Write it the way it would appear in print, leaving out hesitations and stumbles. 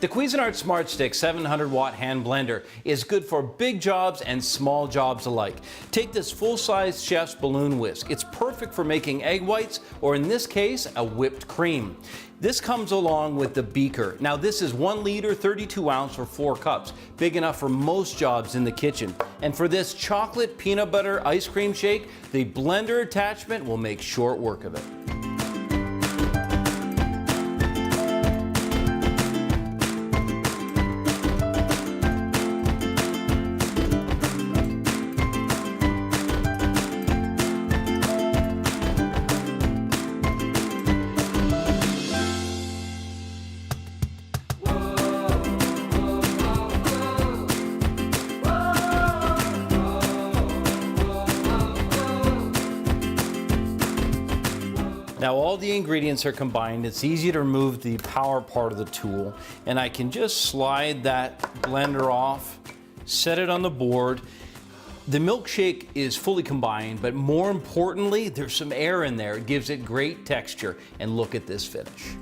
The Cuisinart Smart Stick 700 watt hand blender is good for big jobs and small jobs alike. Take this full-size chef's balloon whisk. It's perfect for making egg whites, or in this case, a whipped cream. This comes along with the beaker. Now this is 1 liter, 32 ounce or 4 cups, big enough for most jobs in the kitchen. And for this chocolate peanut butter ice cream shake, the blender attachment will make short work of it. Now all the ingredients are combined. It's easy to remove the power part of the tool, and I can just slide that blender off, set it on the board. The milkshake is fully combined, but more importantly, there's some air in there. It gives it great texture, and look at this finish.